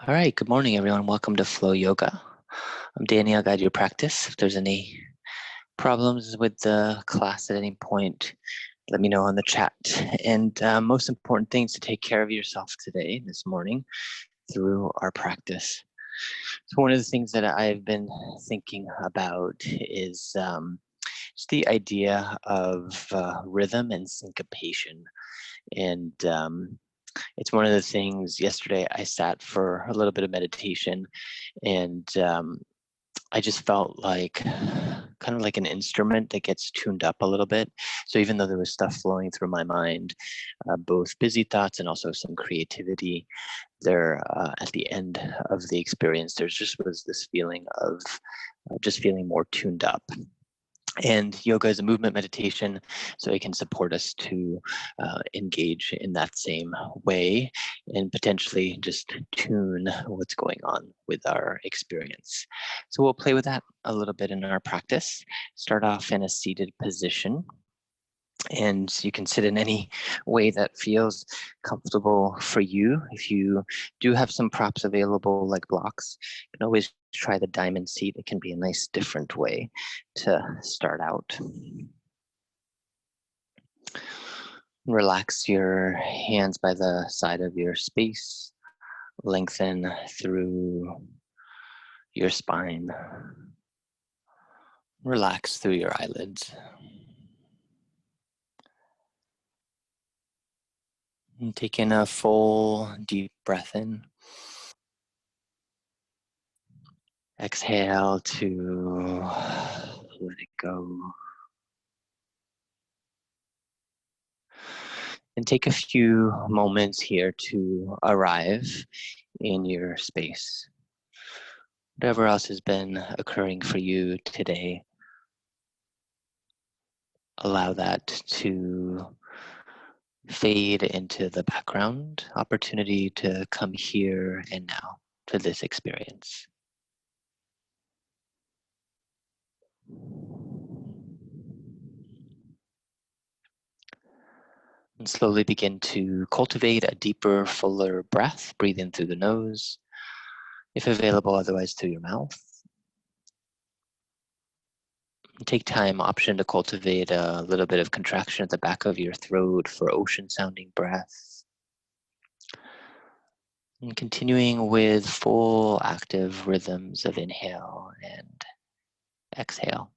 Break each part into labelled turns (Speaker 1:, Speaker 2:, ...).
Speaker 1: All right, good morning, everyone. Welcome to Flow Yoga. I'm Danny. I'll guide your practice. If there's any problems with the class at any point, let me know on the chat. And most important things to take care of yourself today, this morning, through our practice. So one of the things that I've been thinking about is just the idea of rhythm and syncopation. And it's one of the things. Yesterday I sat for a little bit of meditation, and I just felt like kind of like an instrument that gets tuned up a little bit. So even though there was stuff flowing through my mind, both busy thoughts and also some creativity, there at the end of the experience, there just was this feeling of just feeling more tuned up. And yoga is a movement meditation, so it can support us to engage in that same way and potentially just tune what's going on with our experience. So we'll play with that a little bit in our practice. Start off in a seated position. And you can sit in any way that feels comfortable for you. If you do have some props available, like blocks, you can always try the diamond seat. It can be a nice different way to start out. Relax your hands by the side of your space. Lengthen through your spine. Relax through your eyelids. And take in a full, deep breath in. Exhale to let it go. And take a few moments here to arrive in your space. Whatever else has been occurring for you today, allow that to fade into the background. Opportunity to come here and now to this experience. And slowly begin to cultivate a deeper, fuller breath. Breathe in through the nose, if available, otherwise through your mouth. Take time, option to cultivate a little bit of contraction at the back of your throat for ocean sounding breath. And continuing with full active rhythms of inhale and exhale.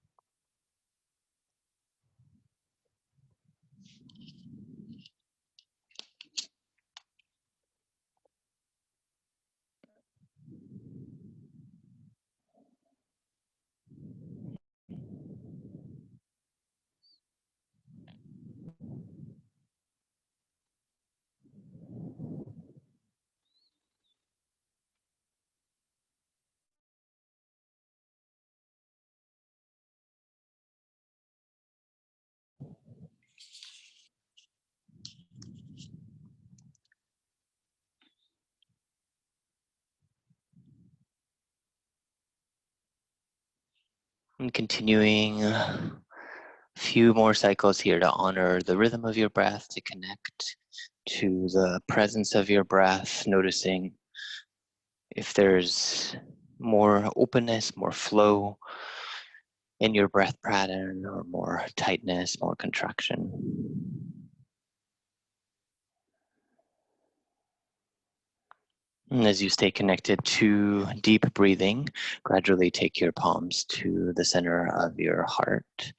Speaker 1: And continuing a few more cycles here to honor the rhythm of your breath, to connect to the presence of your breath, noticing if there's more openness, more flow in your breath pattern, or more tightness, more contraction. And as you stay connected to deep breathing, gradually take your palms to the center of your heart.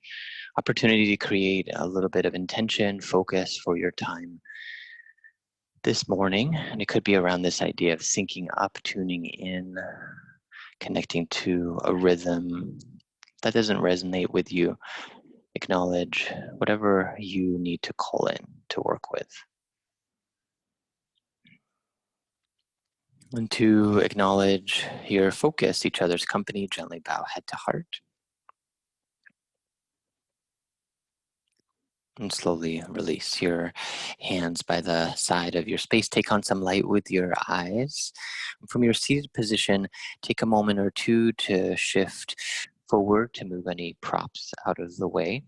Speaker 1: Opportunity to create a little bit of intention, focus for your time this morning. And it could be around this idea of syncing up, tuning in, connecting to a rhythm that doesn't resonate with you. Acknowledge whatever you need to call in to work with. And to acknowledge your focus, each other's company, gently bow head to heart. And slowly release your hands by the side of your space. Take on some light with your eyes. From your seated position, take a moment or two to shift forward to move any props out of the way,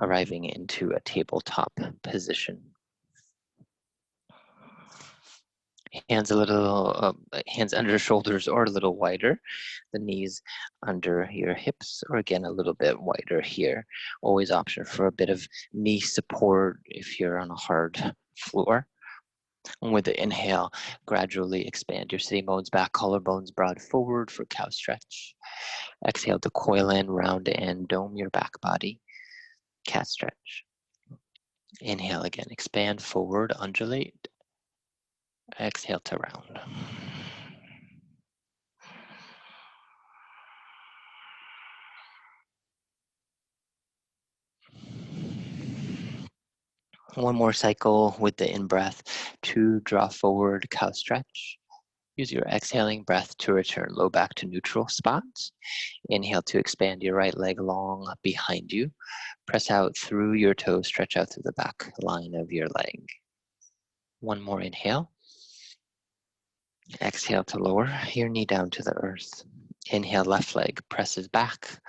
Speaker 1: arriving into a tabletop position. Hands a little, hands under shoulders or a little wider. The knees under your hips, or again, a little bit wider here. Always option for a bit of knee support if you're on a hard floor. And with the inhale, gradually expand your sitting bones back, collarbones broad forward for cow stretch. Exhale to coil in, round and dome your back body. Cat stretch. Inhale again, expand forward, undulate. Exhale to round. One more cycle with the in-breath to draw forward, cow stretch. Use your exhaling breath to return low back to neutral spots. Inhale to expand your right leg long behind you. Press out through your toes, stretch out through the back line of your leg. One more inhale. Exhale to lower your knee down to the earth. Inhale, left leg presses back,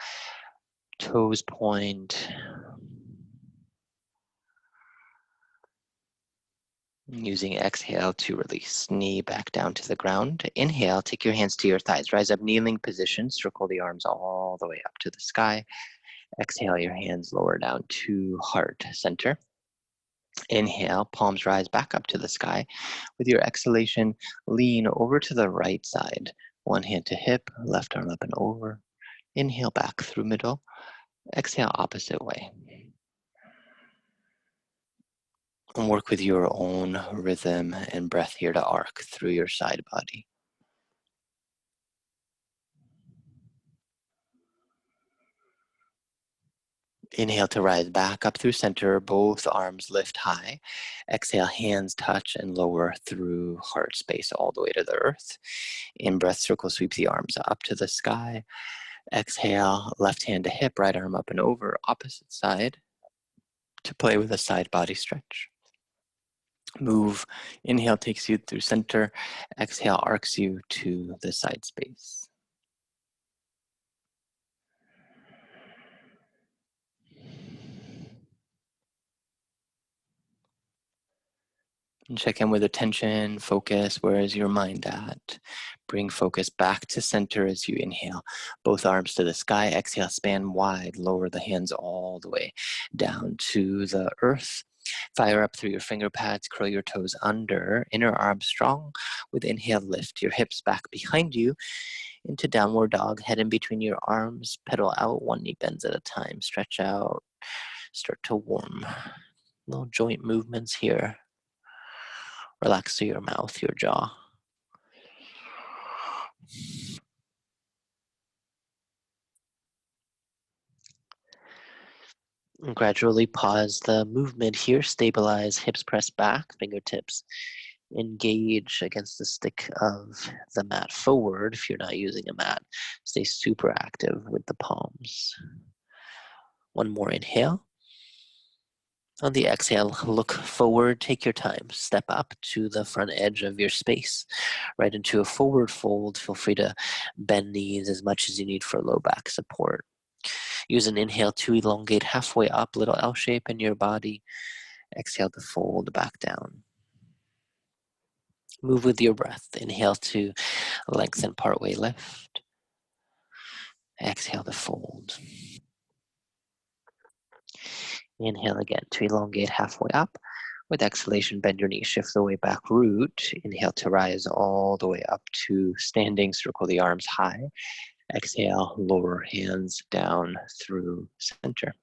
Speaker 1: toes point. Using exhale to release, knee back down to the ground. Inhale, take your hands to your thighs. Rise up, kneeling position. Circle the arms all the way up to the sky. Exhale, your hands lower down to heart center. Inhale, palms rise back up to the sky. With your exhalation, lean over to the right side. One hand to hip, left arm up and over. Inhale back through middle. Exhale, opposite way. And work with your own rhythm and breath here to arc through your side body. Inhale to rise back up through center, both arms lift high. Exhale, hands touch and lower through heart space all the way to the earth. In breath, circle sweep the arms up to the sky. Exhale, left hand to hip, right arm up and over, opposite side to play with a side body stretch. Move, inhale takes you through center, exhale arcs you to the side space. And check in with attention, focus, where is your mind at? Bring focus back to center as you inhale. Both arms to the sky, exhale, span wide, lower the hands all the way down to the earth. Fire up through your finger pads, curl your toes under, inner arms strong. With inhale, lift your hips back behind you into downward dog, head in between your arms, pedal out, one knee bends at a time, stretch out, start to warm. Little joint movements here. Relax through your mouth, your jaw. And gradually pause the movement here. Stabilize, hips press back, fingertips engage against the stick of the mat forward. If you're not using a mat, stay super active with the palms. One more inhale. On the exhale, look forward, take your time. Step up to the front edge of your space, right into a forward fold. Feel free to bend knees as much as you need for low back support. Use an inhale to elongate halfway up, little L shape in your body. Exhale to fold back down. Move with your breath. Inhale to lengthen partway lift. Exhale to fold. Inhale again to elongate halfway up. With exhalation, bend your knees, shift the way back, root. Inhale to rise all the way up to standing, circle the arms high. Exhale, lower hands down through center.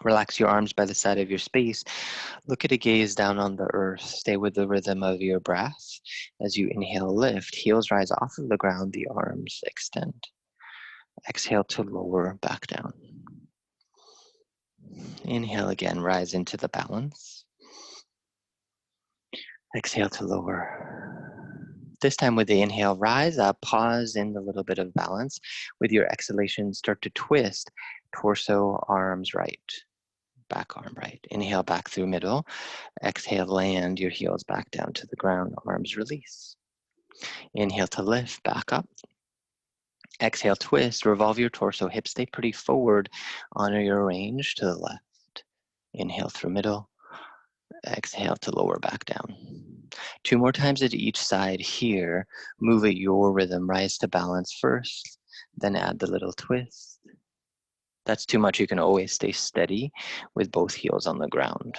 Speaker 1: Relax your arms by the side of your space. Look at a gaze down on the earth. Stay with the rhythm of your breath. As you inhale, lift. Heels rise off of the ground. The arms extend. Exhale to lower back down. Inhale again. Rise into the balance. Exhale to lower. This time with the inhale, rise up. Pause in a little bit of balance. With your exhalation, start to twist. Torso, arms right. Back arm right. Inhale back through middle. Exhale, land your heels back down to the ground. Arms release. Inhale to lift, back up. Exhale, twist, revolve your torso. Hips stay pretty forward. Honor your range to the left. Inhale through middle. Exhale to lower back down. 2 more times at each side here. Move at your rhythm. Rise to balance first, then add the little twist. That's too much. You can always stay steady with both heels on the ground.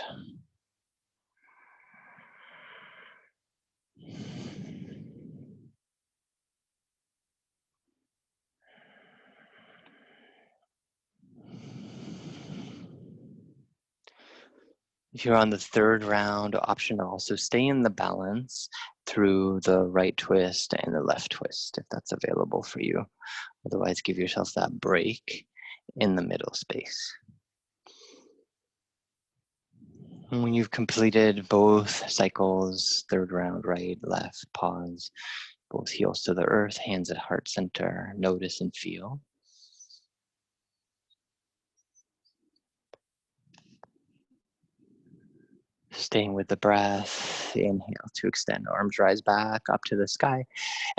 Speaker 1: If you're on the third round, optional, so stay in the balance through the right twist and the left twist, if that's available for you. Otherwise, give yourself that break in the middle space. And when you've completed both cycles, third round, right, left, pause, both heels to the earth, hands at heart center, notice and feel. Staying with the breath, inhale to extend, arms rise back up to the sky.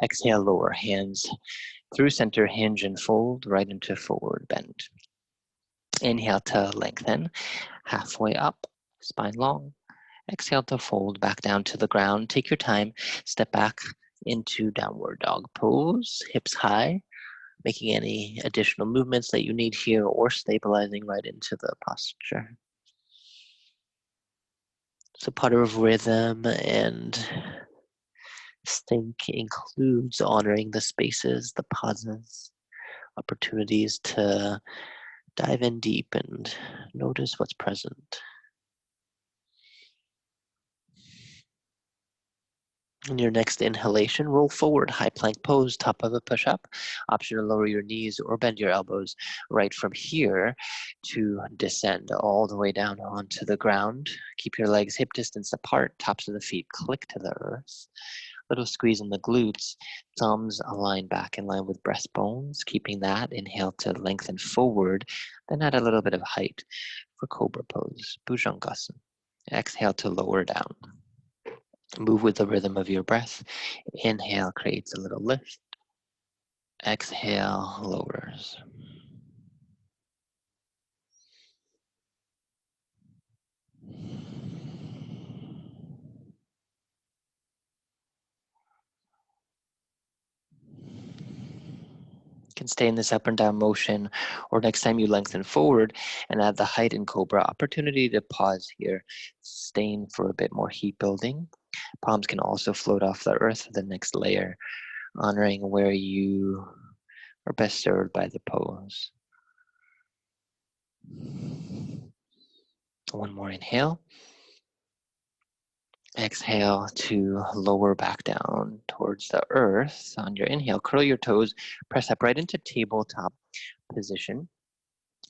Speaker 1: Exhale, lower hands through center, hinge and fold right into forward bend. Inhale to lengthen, halfway up, spine long. Exhale to fold back down to the ground. Take your time, step back into downward dog pose, hips high, making any additional movements that you need here or stabilizing right into the posture. So part of rhythm and sync includes honoring the spaces, the pauses, opportunities to dive in deep and notice what's present. In your next inhalation, roll forward, high plank pose, top of a push-up. Option to lower your knees or bend your elbows right from here to descend all the way down onto the ground. Keep your legs hip distance apart, tops of the feet click to the earth. Little squeeze in the glutes, thumbs align back in line with breastbones, keeping that. Inhale to lengthen forward, then add a little bit of height for Cobra Pose, Bhujangasana. Exhale to lower down. Move with the rhythm of your breath. Inhale creates a little lift. Exhale lowers. You can stay in this up and down motion, or next time you lengthen forward and add the height in Cobra, opportunity to pause here, staying for a bit more heat building. Palms can also float off the earth for the next layer, honoring where you are best served by the pose. One more inhale. Exhale to lower back down towards the earth. On your inhale, curl your toes, press up right into tabletop position.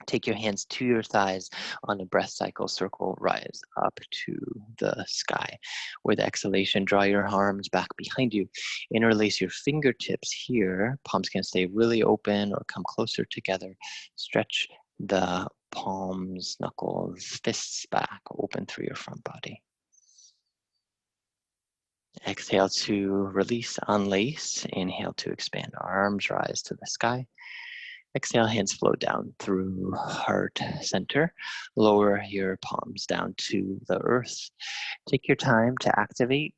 Speaker 1: Take your hands to your thighs on a breath cycle, circle, rise up to the sky. With exhalation, draw your arms back behind you. Interlace your fingertips here. Palms can stay really open or come closer together. Stretch the palms, knuckles, fists back, open through your front body. Exhale to release, unlace. Inhale to expand, arms rise to the sky. Exhale, hands flow down through heart center. Lower your palms down to the earth. Take your time to activate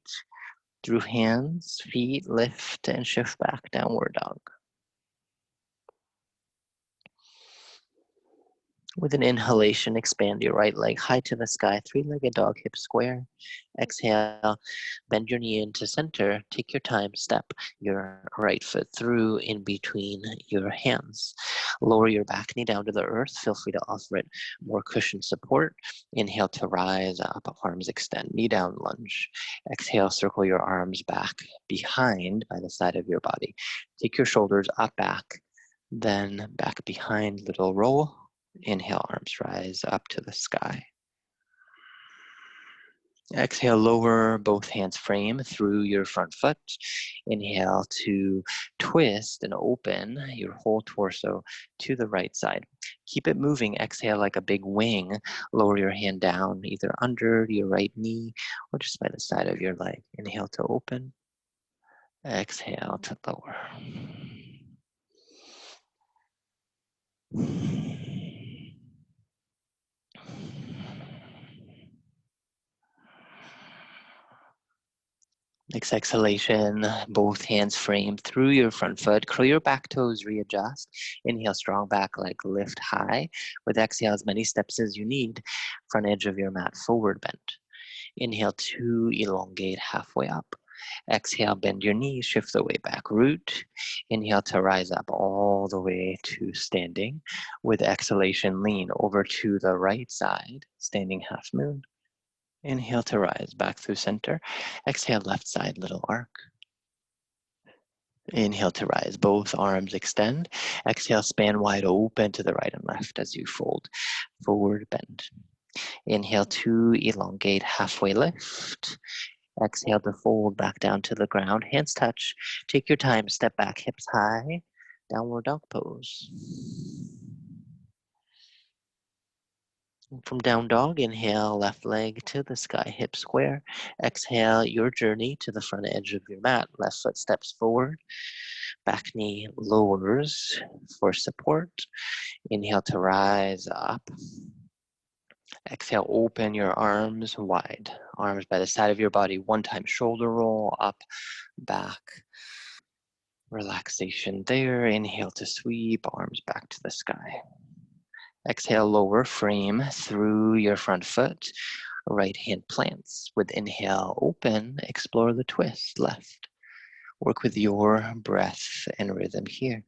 Speaker 1: through hands, feet, lift and shift back, downward dog. With an inhalation, expand your right leg high to the sky, three-legged dog, hip square. Exhale, bend your knee into center. Take your time, step your right foot through in between your hands. Lower your back knee down to the earth. Feel free to offer it more cushion support. Inhale to rise up, arms extend, knee down, lunge. Exhale, circle your arms back behind by the side of your body. Take your shoulders up, back, then back behind, little roll. Inhale, arms rise up to the sky. Exhale, lower both hands frame through your front foot. Inhale to twist and open your whole torso to the right side. Keep it moving. Exhale like a big wing. Lower your hand down either under your right knee or just by the side of your leg. Inhale to open. Exhale to lower. Next exhalation, both hands frame through your front foot. Curl your back toes, readjust. Inhale, strong back leg lift high. With exhale, as many steps as you need. Front edge of your mat, forward bend. Inhale to elongate halfway up. Exhale, bend your knees, shift the weight back, root. Inhale to rise up all the way to standing. With exhalation, lean over to the right side, standing half moon. Inhale to rise back through center. Exhale, left side, little arc. Inhale to rise, both arms extend. Exhale, span wide open to the right and left as you fold. Forward bend. Inhale to elongate, halfway lift. Exhale to fold back down to the ground. Hands touch. Take your time, step back, hips high. Downward dog pose. From down dog, inhale, left leg to the sky, hip square. Exhale, your journey to the front edge of your mat. Left foot steps forward. Back knee lowers for support. Inhale to rise up. Exhale, open your arms wide. Arms by the side of your body. One time shoulder roll, up, back. Relaxation there. Inhale to sweep, arms back to the sky. Exhale, lower frame through your front foot. Right hand plants. With inhale, open, explore the twist, left. Work with your breath and rhythm here.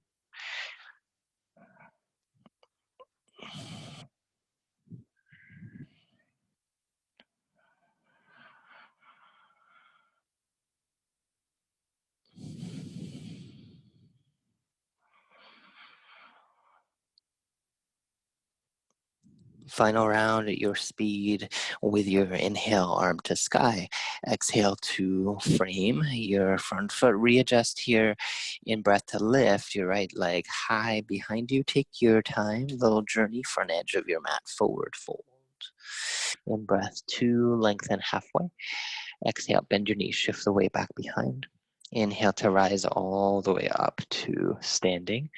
Speaker 1: Final round at your speed with your inhale, arm to sky. Exhale to frame your front foot. Readjust here. In breath to lift your right leg high behind you. Take your time. Little journey, front edge of your mat, forward fold. In breath to lengthen halfway. Exhale, bend your knees, shift the weight back behind. Inhale to rise all the way up to standing.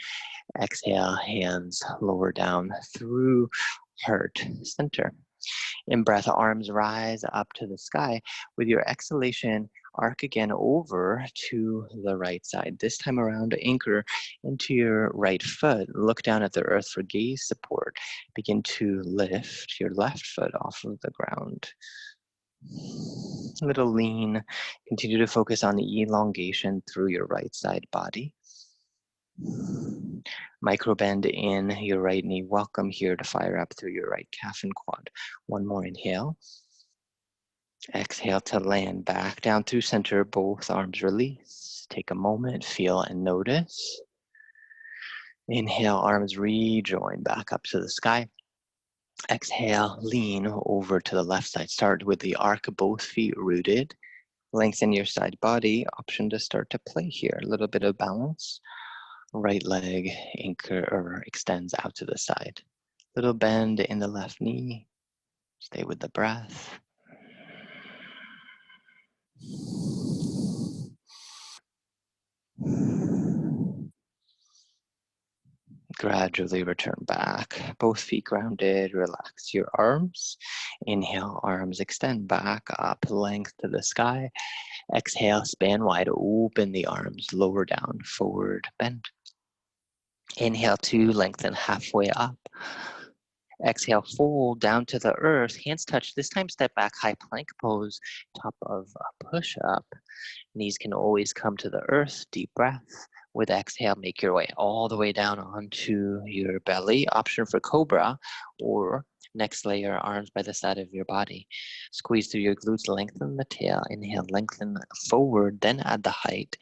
Speaker 1: Exhale, hands lower down through heart center. In breath, arms rise up to the sky. With your exhalation, arc again over to the right side. This time around, anchor into your right foot. Look down at the earth for gaze support. Begin to lift your left foot off of the ground. A little lean. Continue to focus on the elongation through your right side body. Micro bend in your right knee. Welcome here to fire up through your right calf and quad. One more inhale. Exhale to land back down through center. Both arms release. Take a moment, feel and notice. Inhale, arms rejoin back up to the sky. Exhale, lean over to the left side. Start with the arc of both feet rooted. Lengthen your side body. Option to start to play here. A little bit of balance. Right leg anchor or extends out to the side. Little bend in the left knee. Stay with the breath. Gradually return back. Both feet grounded. Relax your arms. Inhale, arms extend back up, length to the sky. Exhale, span wide, open the arms, lower down, forward bend. Inhale to lengthen halfway up. Exhale, fold down to the earth. Hands touch. This time step back, high plank pose, top of a push up. Knees can always come to the earth. Deep breath. With exhale, make your way all the way down onto your belly. Option for Cobra, or next layer, arms by the side of your body. Squeeze through your glutes, lengthen the tail. Inhale, lengthen forward, then add the height.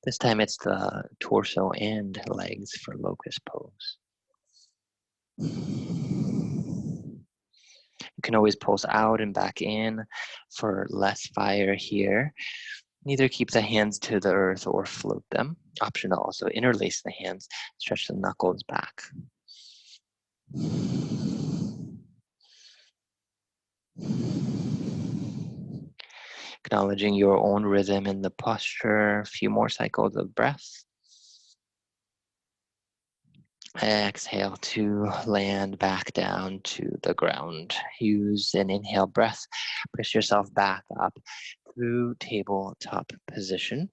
Speaker 1: This time it's the torso and legs for Locust Pose. You can always pulse out and back in for less fire here. Either keep the hands to the earth or float them. Option to also interlace the hands, stretch the knuckles back. Acknowledging your own rhythm in the posture. A few more cycles of breath. Exhale to land back down to the ground. Use an inhale breath. Push yourself back up through tabletop position.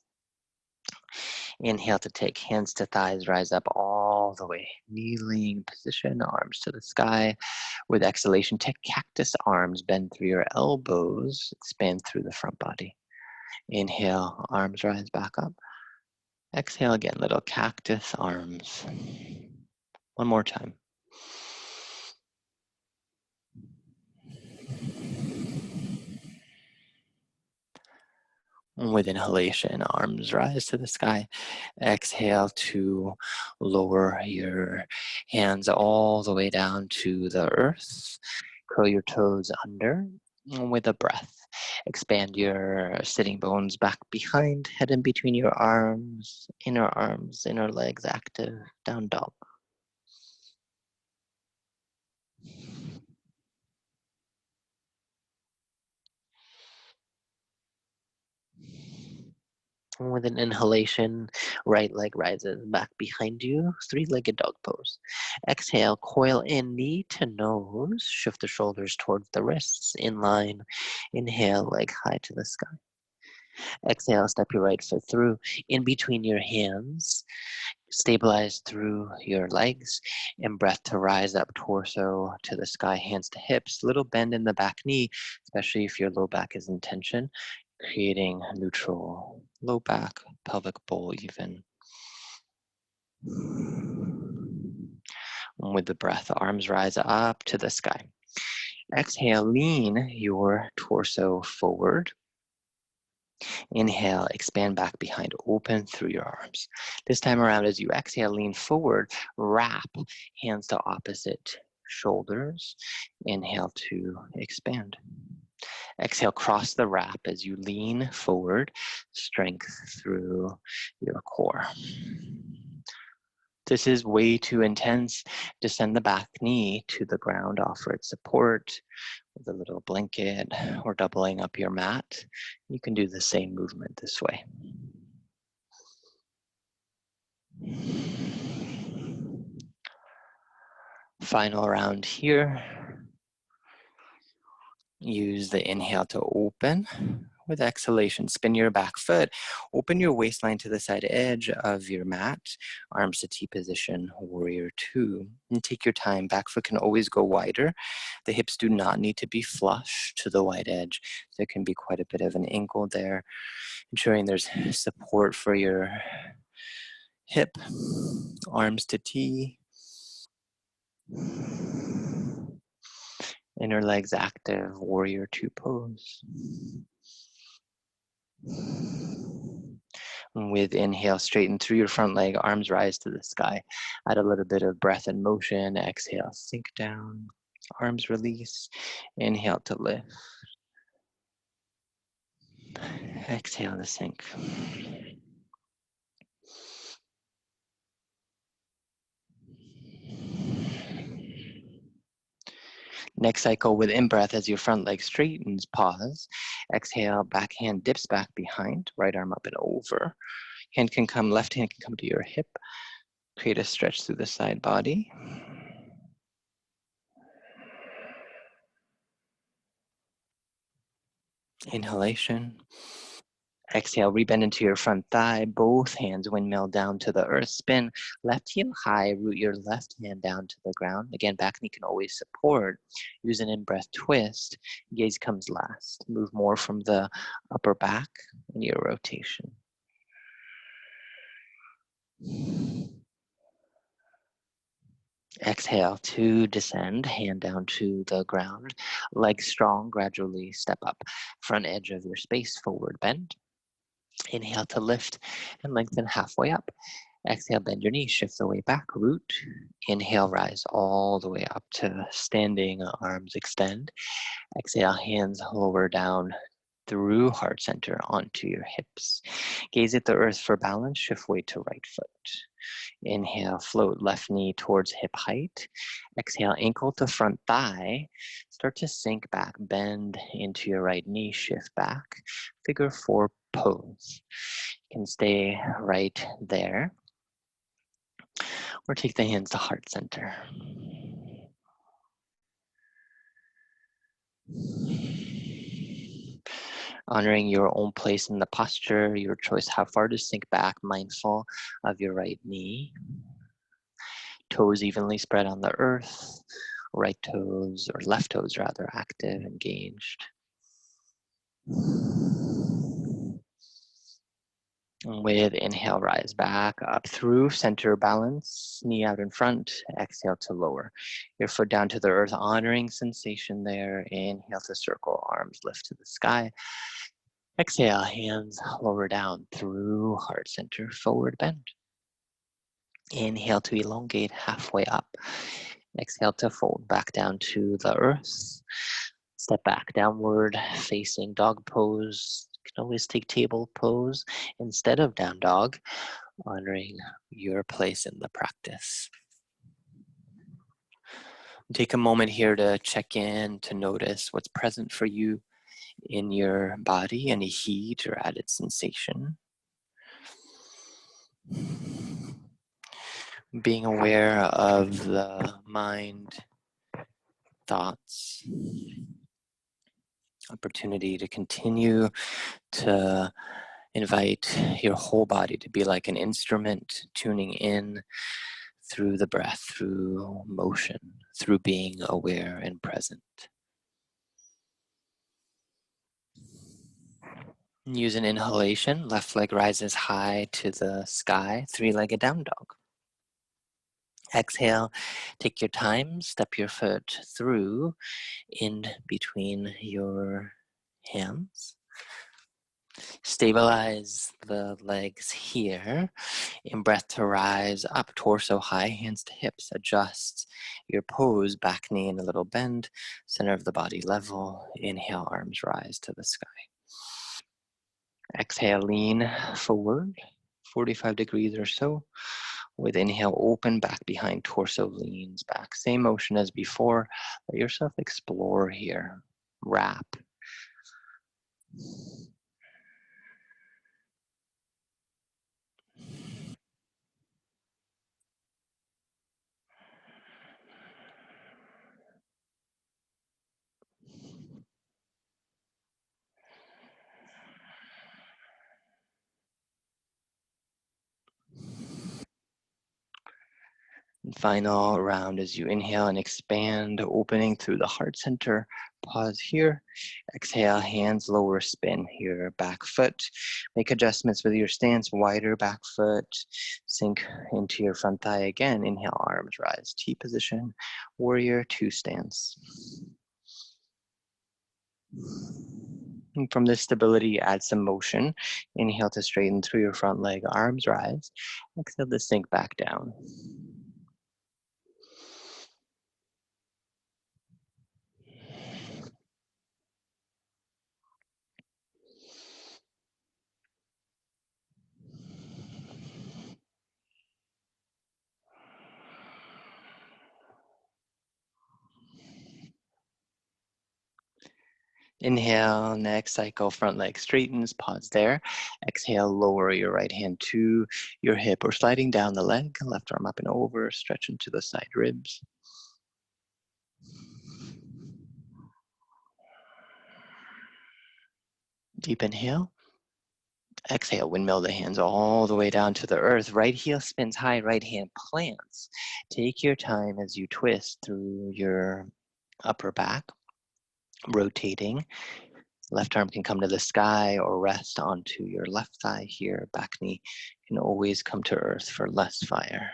Speaker 1: Inhale to take hands to thighs, rise up all the way. Kneeling position, arms to the sky. With exhalation, take cactus arms, bend through your elbows, expand through the front body. Inhale, arms rise back up. Exhale again, little cactus arms. One more time. With inhalation, arms rise to the sky. Exhale to lower your hands all the way down to the earth. Curl your toes under with a breath. Expand your sitting bones back behind, head in between your arms, inner legs active, down dog. With an inhalation, right leg rises back behind you, three-legged dog pose. Exhale, coil in, knee to nose, shift the shoulders towards the wrists, in line. Inhale, leg high to the sky. Exhale, step your right foot through, in between your hands, stabilize through your legs, and breath to rise up, torso to the sky, hands to hips, little bend in the back knee, especially if your low back is in tension, creating neutral low back, pelvic bowl even. With the breath, arms rise up to the sky. Exhale, lean your torso forward. Inhale, expand back behind, open through your arms. This time around, as you exhale, lean forward, wrap hands to opposite shoulders. Inhale to expand. Exhale, cross the wrap as you lean forward, strength through your core. This is way too intense. Descend the back knee to the ground, offer it support with a little blanket or doubling up your mat. You can do the same movement this way. Final round here. Use the inhale to open. With exhalation, spin your back foot. Open your waistline to the side edge of your mat. Arms to T position, warrior two. And take your time. Back foot can always go wider. The hips do not need to be flush to the wide edge. There can be quite a bit of an angle there. Ensuring there's support for your hip. Arms to T. Inner legs active, warrior two pose. With inhale, straighten through your front leg, arms rise to the sky. Add a little bit of breath and motion. Exhale, sink down, arms release. Inhale to lift. Exhale to sink. Next cycle with in-breath as your front leg straightens, pause. Exhale, back hand dips back behind, right arm up and over. Hand can come, left hand can come to your hip. Create a stretch through the side body. Inhalation. Exhale, rebend into your front thigh, both hands windmill down to the earth, spin, left heel high, root your left hand down to the ground. Again, back knee can always support. Use an in-breath twist, gaze comes last. Move more from the upper back in your rotation. Exhale to descend, hand down to the ground. Legs strong, gradually step up. Front edge of your space, forward bend. Inhale to lift and lengthen halfway up. Exhale, bend your knees, shift the way back, root. Inhale, rise all the way up to standing, arms extend. Exhale, hands lower down through heart center onto your hips. Gaze at the earth for balance, shift weight to right foot. Inhale, float left knee towards hip height. Exhale, ankle to front thigh. Start to sink back, bend into your right knee, shift back. Figure four pose. You can stay right there. Or take the hands to heart center. Honoring your own place in the posture, your choice how far to sink back, mindful of your right knee. Toes evenly spread on the earth, right toes, or left toes rather, active, engaged. And with inhale, rise back up through center balance, knee out in front, exhale to lower. Your foot down to the earth, honoring sensation there. Inhale to circle, arms lift to the sky. Exhale, hands lower down through heart center, forward bend. Inhale to elongate halfway up. Exhale to fold back down to the earth. Step back, downward facing dog pose. You can always take table pose instead of down dog, honoring your place in the practice. Take a moment here to check in, to notice what's present for you in your body, any heat or added sensation. Being aware of the mind, thoughts, opportunity to continue to invite your whole body to be like an instrument, tuning in through the breath, through motion, through being aware and present. Use an inhalation, left leg rises high to the sky, three-legged down dog. Exhale, take your time, step your foot through in between your hands. Stabilize the legs here. In breath to rise up, torso high, hands to hips. Adjust your pose, back knee in a little bend, center of the body level. Inhale, arms rise to the sky. Exhale, lean forward, 45 degrees or so. With inhale, open back behind, torso leans back. Same motion as before. Let yourself explore here. Wrap. And final round as you inhale and expand, opening through the heart center. Pause here. Exhale, hands lower, spin here, back foot. Make adjustments with your stance, wider back foot. Sink into your front thigh again. Inhale, arms rise, T position, warrior two stance. And from this stability, add some motion. Inhale to straighten through your front leg, arms rise. Exhale to sink back down. Inhale, next cycle, front leg straightens, pause there. Exhale, lower your right hand to your hip or sliding down the leg, left arm up and over, stretch into the side ribs. Deep inhale. Exhale, windmill the hands all the way down to the earth. Right heel spins high, right hand plants. Take your time as you twist through your upper back, rotating. Left arm can come to the sky or rest onto your left thigh here. Back knee can always come to earth for less fire.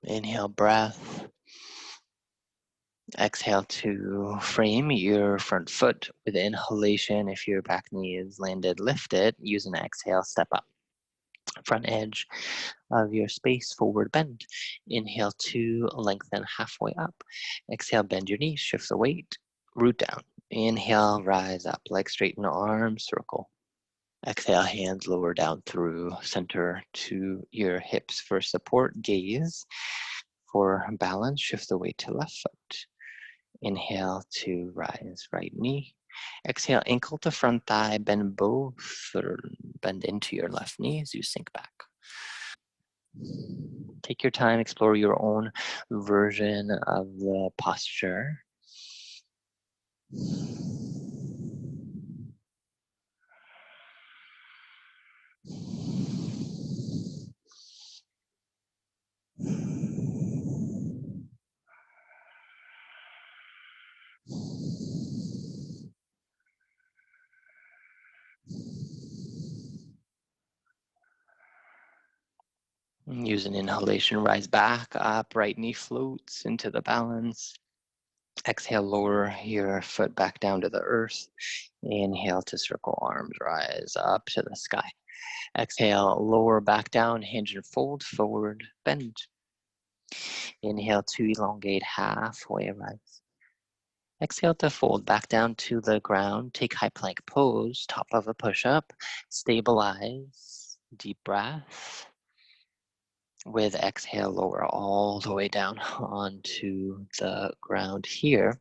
Speaker 1: Inhale, breath. Exhale to frame your front foot with inhalation. If your back knee is landed, lift it. Use an exhale, step up. Front edge of your space, forward bend. Inhale to lengthen halfway up. Exhale, bend your knees, shift the weight, root down. Inhale, rise up, legs straighten, arms circle. Exhale, hands lower down through center to your hips for support. Gaze for balance. Shift the weight to left foot. Inhale to rise right knee. Exhale, ankle to front thigh. Bend both or bend into your left knee as you sink back. Take your time, explore your own version of the posture. Use an inhalation, rise back up, right knee floats into the balance. Exhale, lower your foot back down to the earth. Inhale to circle arms, rise up to the sky. Exhale, lower back down, hinge and fold, forward, bend. Inhale to elongate, halfway rise. Exhale to fold back down to the ground. Take high plank pose, top of a push-up. Stabilize, deep breath. With exhale, lower all the way down onto the ground here.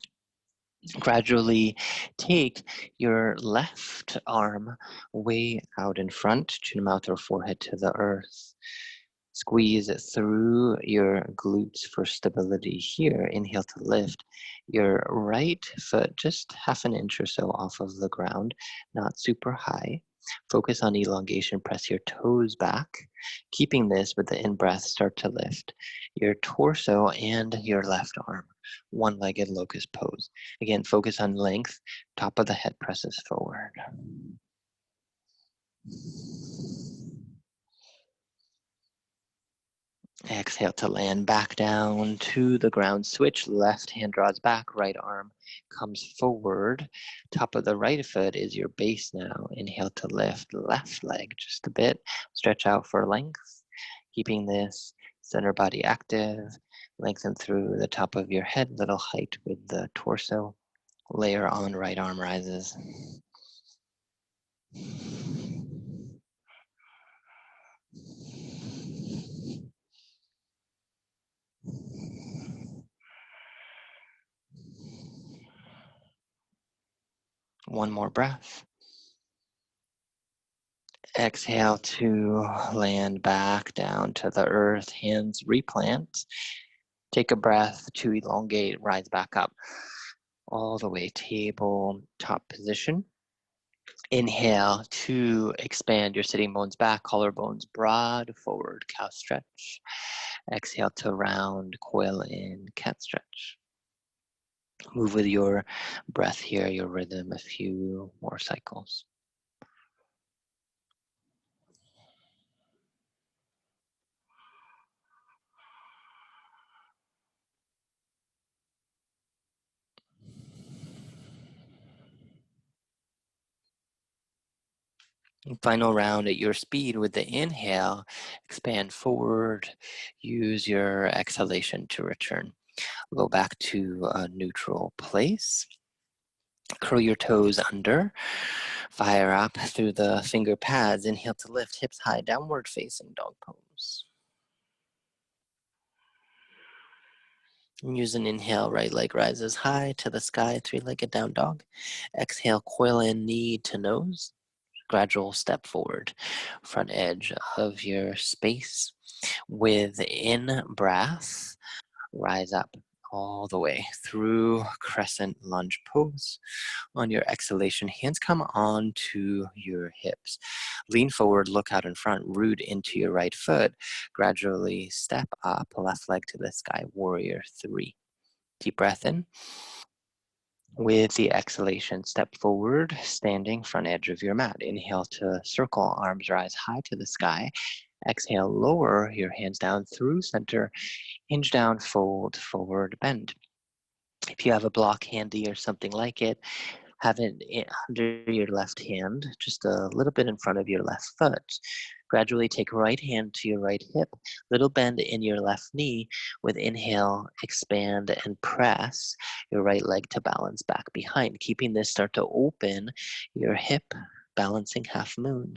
Speaker 1: Gradually take your left arm way out in front, chin, mouth, or forehead to the earth. Squeeze through your glutes for stability here. Inhale to lift your right foot just half an inch or so off of the ground, not super high. Focus on elongation, press your toes back. Keeping this with the in-breath, start to lift your torso and your left arm. One-legged locust pose. Again, focus on length, top of the head presses forward. Exhale to land back down to the ground. Switch, left hand draws back, right arm comes forward. Top of the right foot is your base now. Inhale to lift, left leg just a bit. Stretch out for length. Keeping this center body active. Lengthen through the top of your head, little height with the torso. Layer on, right arm rises. One more breath. Exhale to land back down to the earth, hands replant. Take a breath to elongate, rise back up. All the way, table top position. Inhale to expand your sitting bones back, collarbones broad forward, cow stretch. Exhale to round, coil in, cat stretch. Move with your breath here, your rhythm, a few more cycles. Final round at your speed with the inhale. Expand forward. Use your exhalation to return. Go back to a neutral place. Curl your toes under. Fire up through the finger pads. Inhale to lift, hips high, downward facing dog pose. Use an inhale, right leg rises high to the sky, three-legged down dog. Exhale, coil in, knee to nose. Gradual step forward, front edge of your space. With in breath, rise up all the way through Crescent Lunge Pose. On your exhalation, hands come onto your hips. Lean forward, look out in front, root into your right foot. Gradually step up, left leg to the sky, warrior 3. Deep breath in. With the exhalation, step forward, standing front edge of your mat. Inhale to circle, arms rise high to the sky. Exhale, lower your hands down through center. Hinge down, fold, forward, bend. If you have a block handy or something like it, have it under your left hand, just a little bit in front of your left foot. Gradually take right hand to your right hip, little bend in your left knee. With inhale, expand and press your right leg to balance back behind. Keeping this, start to open your hip balancing half moon.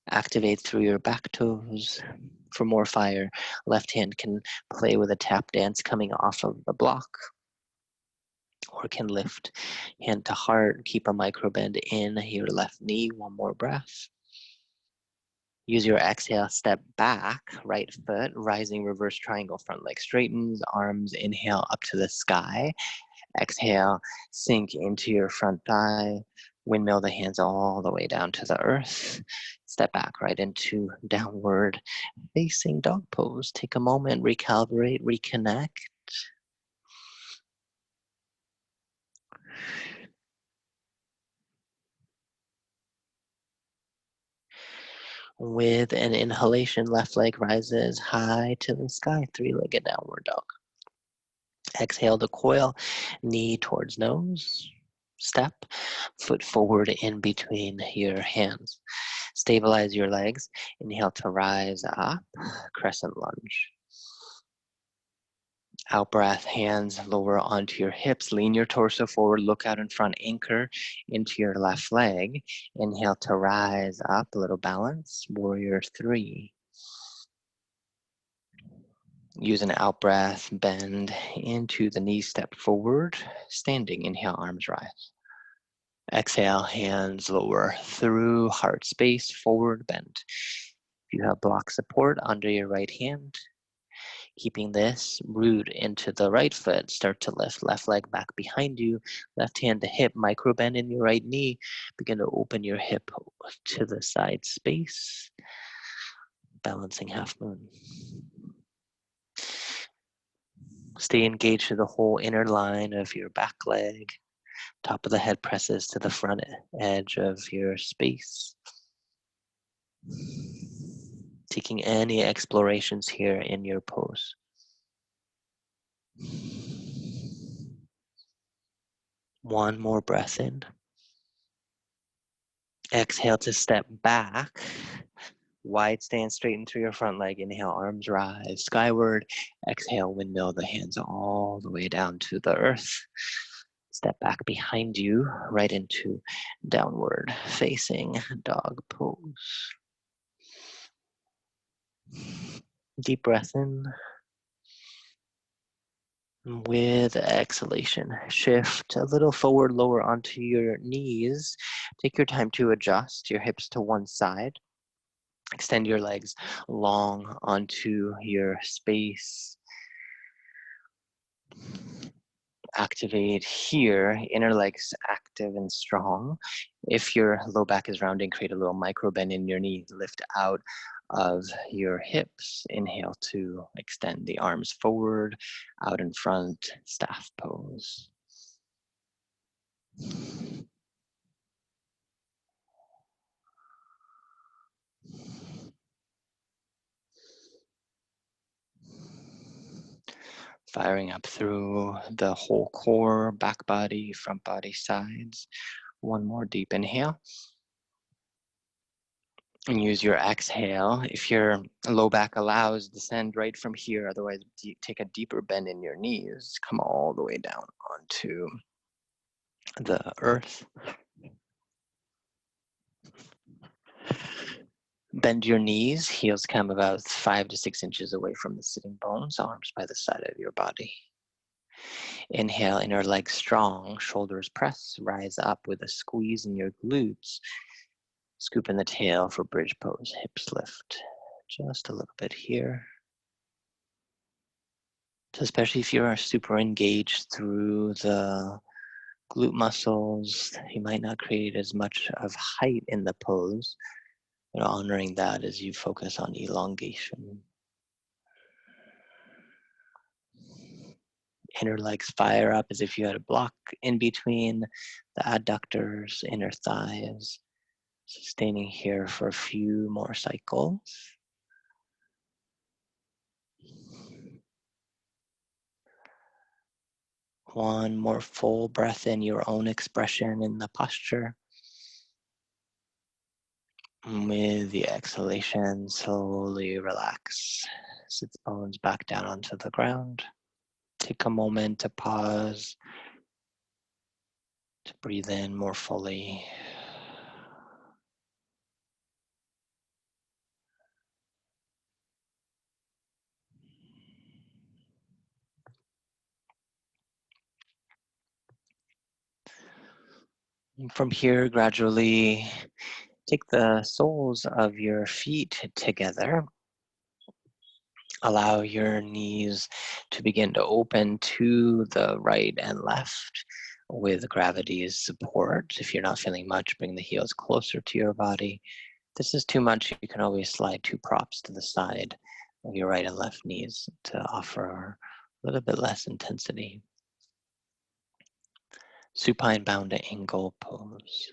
Speaker 1: Activate through your back toes. For more fire, left hand can play with a tap dance coming off of the block, or can lift hand to heart, keep a micro bend in your left knee. One more breath. Use your exhale, step back, right foot, rising reverse triangle, front leg straightens, arms inhale up to the sky. Exhale, sink into your front thigh, windmill the hands all the way down to the earth. Step back right into downward facing dog pose. Take a moment, recalibrate, reconnect. With an inhalation, left leg rises high to the sky, three-legged downward dog. Exhale to coil, knee towards nose. Step, foot forward in between your hands. Stabilize your legs. Inhale to rise up, crescent lunge. Out breath, hands lower onto your hips. Lean your torso forward, look out in front, anchor into your left leg. Inhale to rise up, a little balance, warrior three. Use an out breath, bend into the knees, step forward, standing, inhale, arms rise. Exhale, hands lower through heart space, forward bend. If you have block support under your right hand, keeping this root into the right foot, start to lift left leg back behind you, left hand to hip, micro bend in your right knee, begin to open your hip to the side space, balancing half moon. Stay engaged to the whole inner line of your back leg. Top of the head presses to the front edge of your space. Taking any explorations here in your pose. One more breath in. Exhale to step back. Wide stance, straighten through your front leg. Inhale, arms rise skyward. Exhale, windmill the hands all the way down to the earth. Step back behind you, right into downward facing dog pose. Deep breath in. With exhalation, shift a little forward, lower onto your knees. Take your time to adjust your hips to one side. Extend your legs long onto your space. Activate here, inner legs active and strong. If your low back is rounding, create a little micro bend in your knee. Lift out of your hips. Inhale to extend the arms forward, out in front, staff pose. Firing up through the whole core, back body, front body, sides. One more deep inhale. And use your exhale. If your low back allows, descend right from here. Otherwise, take a deeper bend in your knees. Come all the way down onto the earth. Bend your knees. Heels come about 5 to 6 inches away from the sitting bones. Arms by the side of your body. Inhale, inner legs strong. Shoulders press. Rise up with a squeeze in your glutes. Scoop in the tail for bridge pose. Hips lift just a little bit here. So especially if you're super engaged through the glute muscles, you might not create as much of height in the pose, but honoring that as you focus on elongation. Inner legs fire up as if you had a block in between the adductors, inner thighs. Sustaining here for a few more cycles. One more full breath in, your own expression in the posture. With the exhalation, slowly relax. Sits bones back down onto the ground. Take a moment to pause. to breathe in more fully. And from here, gradually take the soles of your feet together. Allow your knees to begin to open to the right and left with gravity's support. If you're not feeling much, bring the heels closer to your body. If this is too much, you can always slide 2 props to the side of your right and left knees to offer a little bit less intensity. Supine bound to angle pose.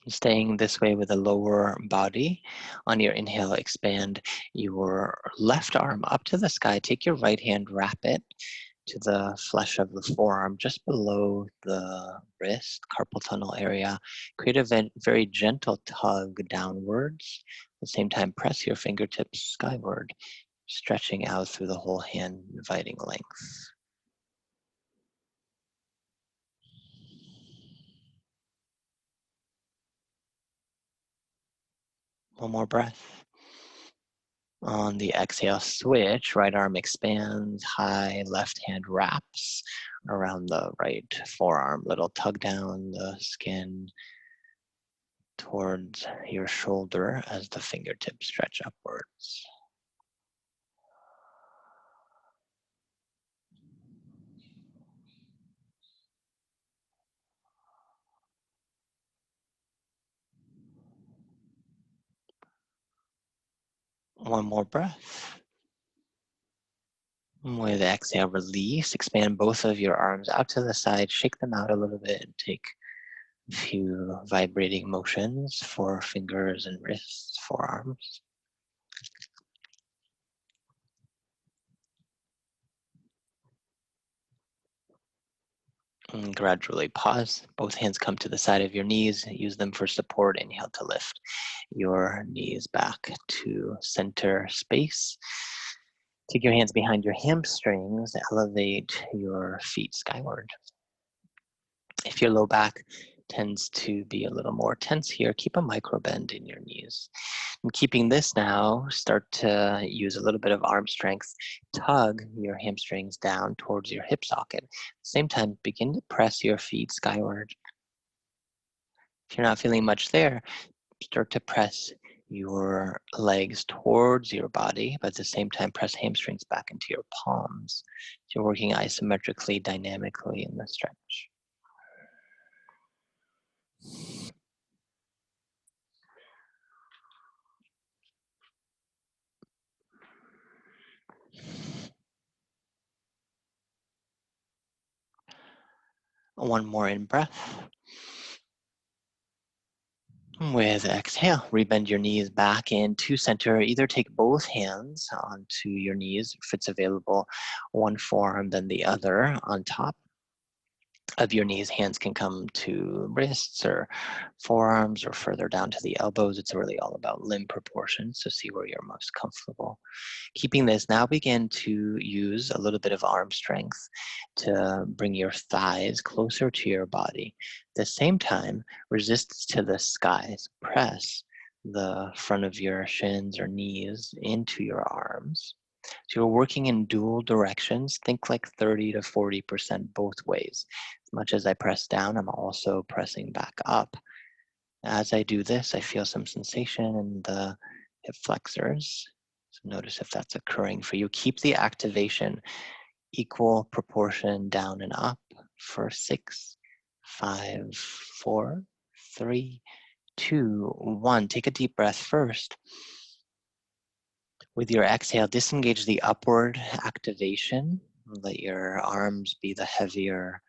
Speaker 1: Staying this way with a lower body. On your inhale, expand your left arm up to the sky. Take your right hand, wrap it to the flesh of the forearm, just below the wrist, carpal tunnel area. Create a very gentle tug downwards. At the same time, press your fingertips skyward, stretching out through the whole hand, inviting length. One more breath. On the exhale, switch, right arm expands, high, left hand wraps around the right forearm. Little tug down the skin towards your shoulder as the fingertips stretch upwards. One more breath. With exhale, release, expand both of your arms out to the side, shake them out a little bit, and take a few vibrating motions for fingers and wrists, forearms. And gradually pause. Both hands come to the side of your knees. Use them for support. Inhale to lift your knees back to center space. Take your hands behind your hamstrings. Elevate your feet skyward. If your low back tends to be a little more tense here, keep a micro bend in your knees. And keeping this now, start to use a little bit of arm strength. Tug your hamstrings down towards your hip socket. At the same time, begin to press your feet skyward. If you're not feeling much there, start to press your legs towards your body, but at the same time, press hamstrings back into your palms. So you're working isometrically, dynamically in the stretch. One more in breath. With exhale, rebend your knees back into center. Either take both hands onto your knees if it's available, one forearm, then the other on top of your knees. Hands can come to wrists or forearms or further down to the elbows. It's really all about limb proportion, so see where you're most comfortable. Keeping this, now begin to use a little bit of arm strength to bring your thighs closer to your body. At the same time, resist to the skies. Press the front of your shins or knees into your arms. So you're working in dual directions. Think like 30 to 40% both ways. As much as I press down, I'm also pressing back up. As I do this, I feel some sensation in the hip flexors. So notice if that's occurring for you. Keep the activation equal proportion down and up for 6, 5, 4, 3, 2, 1. Take a deep breath first. With your exhale, disengage the upward activation. Let your arms be the heavier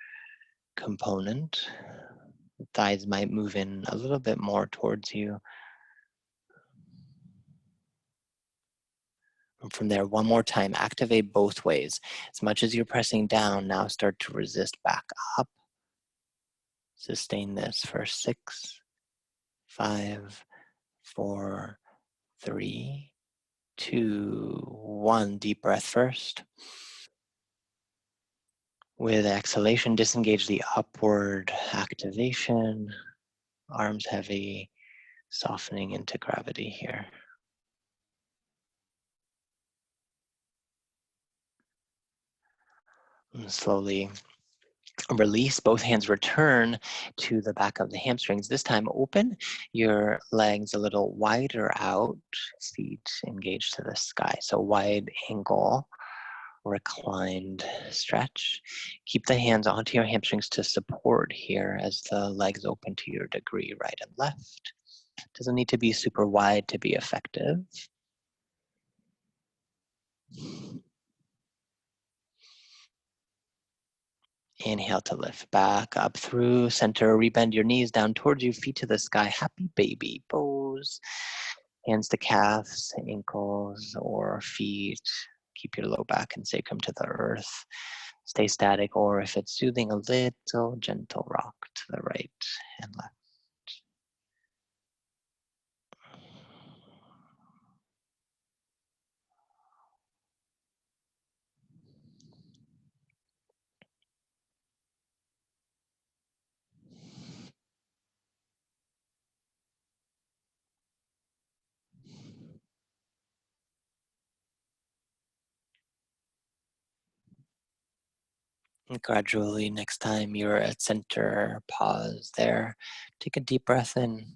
Speaker 1: component. The thighs might move in a little bit more towards you. And from there, one more time, activate both ways. As much as you're pressing down, now start to resist back up. Sustain this for 6, 5, 4, 3, 2, 1. Deep breath first. With exhalation, disengage the upward activation. Arms heavy, softening into gravity here. And slowly release, both hands return to the back of the hamstrings. This time open your legs a little wider out, feet engaged to the sky. So wide angle, reclined stretch. Keep the hands onto your hamstrings to support here as the legs open to your degree, right and left. Doesn't need to be super wide to be effective. Inhale to lift back up through center. Rebend your knees down towards you, feet to the sky. Happy baby pose. Hands to calves, ankles, or feet. Keep your low back and sacrum to the earth. Stay static, or if it's soothing, a little gentle rock to the right and left. And gradually, next time you're at center, pause there. Take a deep breath in.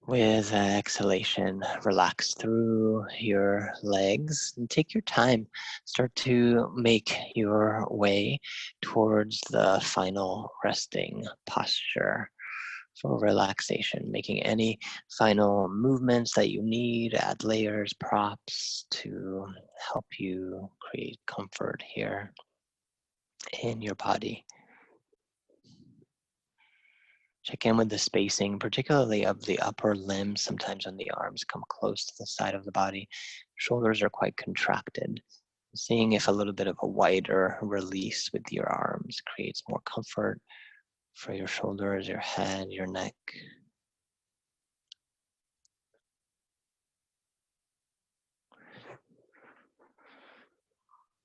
Speaker 1: With exhalation, relax through your legs and take your time. Start to make your way towards the final resting posture for relaxation, making any final movements that you need, add layers, props to help you create comfort here in your body. Check in with the spacing, particularly of the upper limbs. Sometimes when the arms come close to the side of the body, shoulders are quite contracted. Seeing if a little bit of a wider release with your arms creates more comfort for your shoulders, your head, your neck.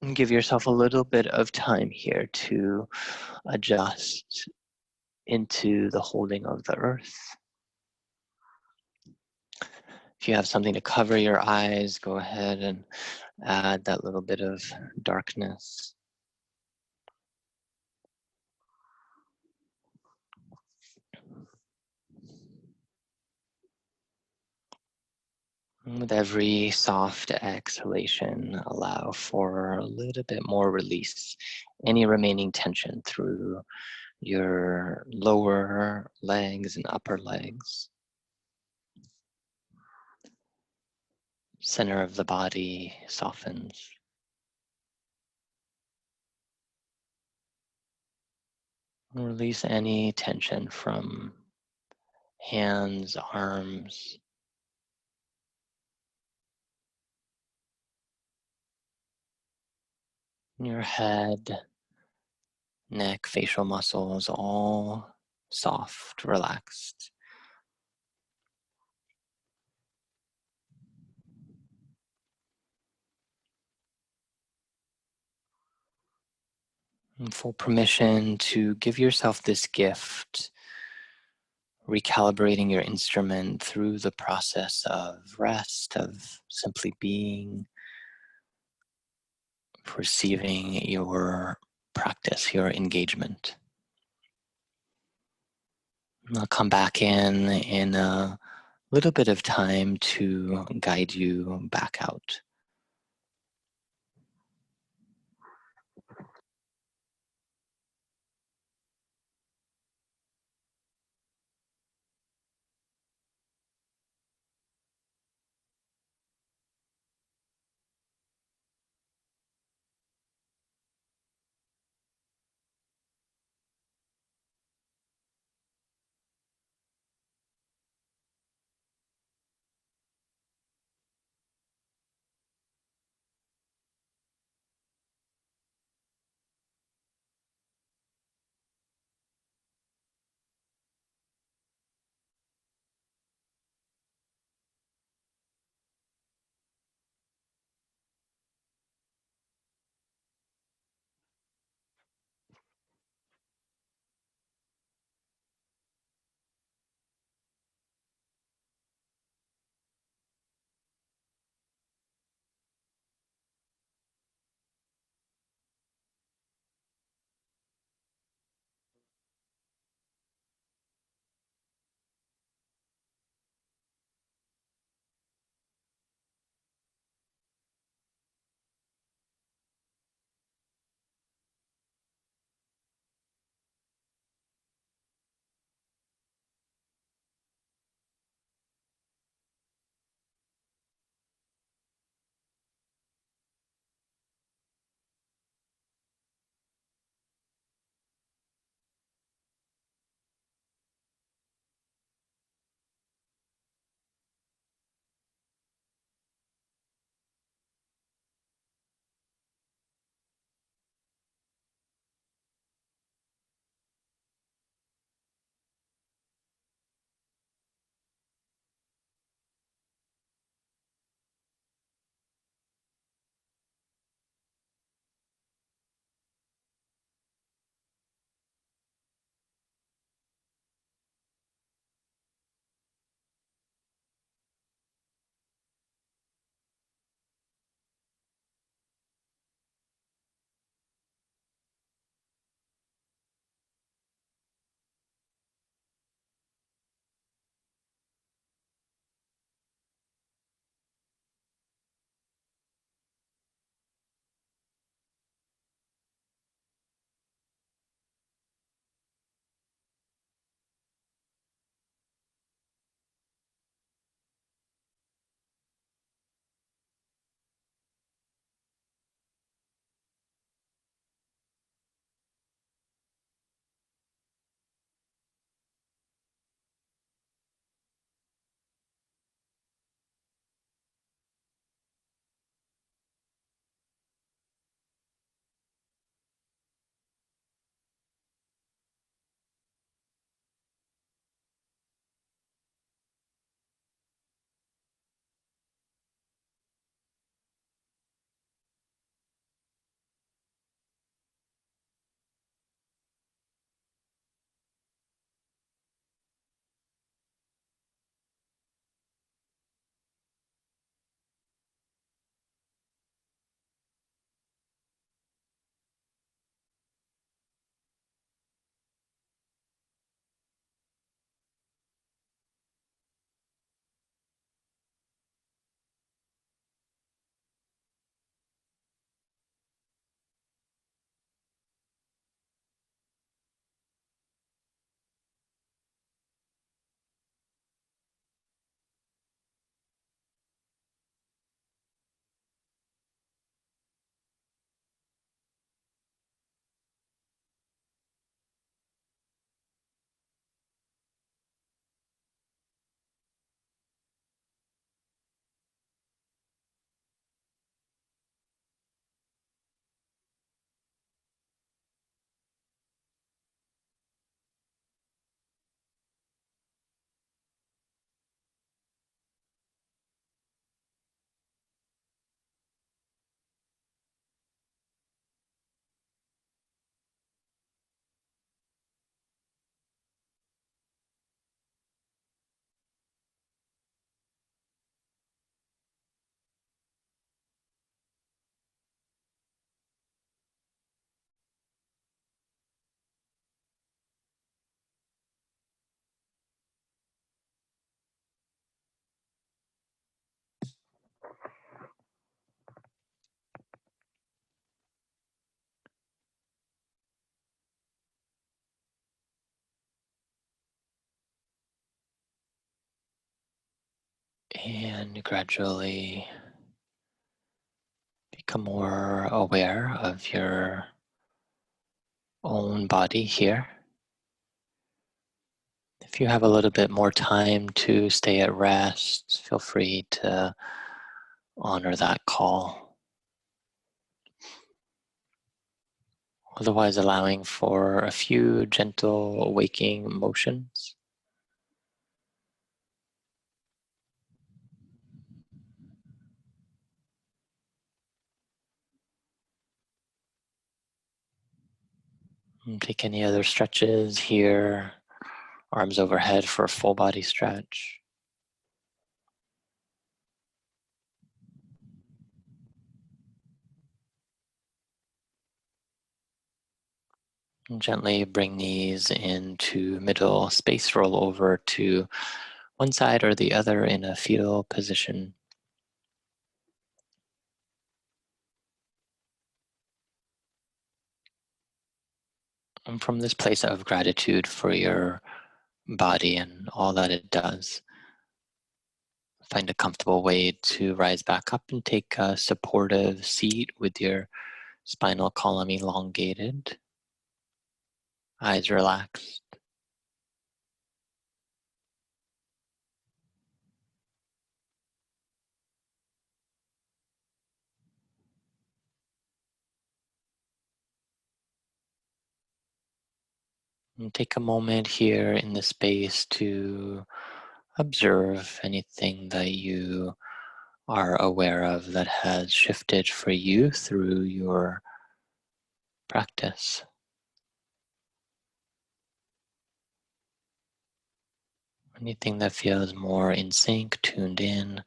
Speaker 1: And give yourself a little bit of time here to adjust into the holding of the earth. If you have something to cover your eyes, go ahead and add that little bit of darkness. With every soft exhalation, allow for a little bit more release. Any remaining tension through your lower legs and upper legs. Center of the body softens. Release any tension from hands, arms, your head, neck, facial muscles, all soft, relaxed. And full permission to give yourself this gift, recalibrating your instrument through the process of rest, of simply being, perceiving your practice, your engagement. And I'll come back in a little bit of time to guide you back out. And gradually become more aware of your own body here. If you have a little bit more time to stay at rest, feel free to honor that call. Otherwise, allowing for a few gentle waking motions. And take any other stretches here, arms overhead for a full body stretch. And gently bring knees into middle space, roll over to one side or the other in a fetal position. And from this place of gratitude for your body and all that it does, find a comfortable way to rise back up and take a supportive seat with your spinal column elongated, eyes relaxed. And take a moment here in the space to observe anything that you are aware of that has shifted for you through your practice. Anything that feels more in sync, tuned in.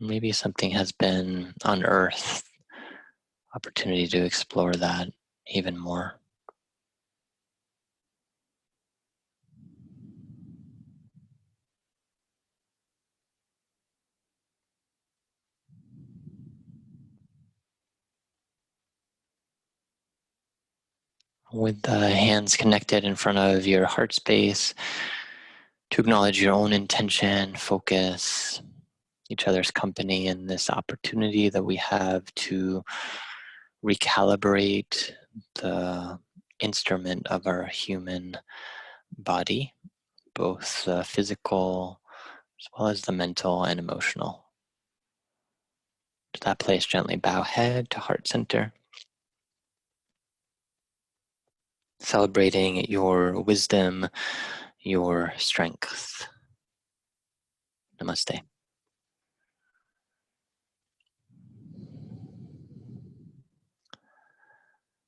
Speaker 1: Maybe something has been unearthed, opportunity to explore that even more. With the hands connected in front of your heart space, to acknowledge your own intention, focus, each other's company, and this opportunity that we have to recalibrate the instrument of our human body, both the physical as well as the mental and emotional. To that place, gently bow head to heart center, celebrating your wisdom, your strength. Namaste.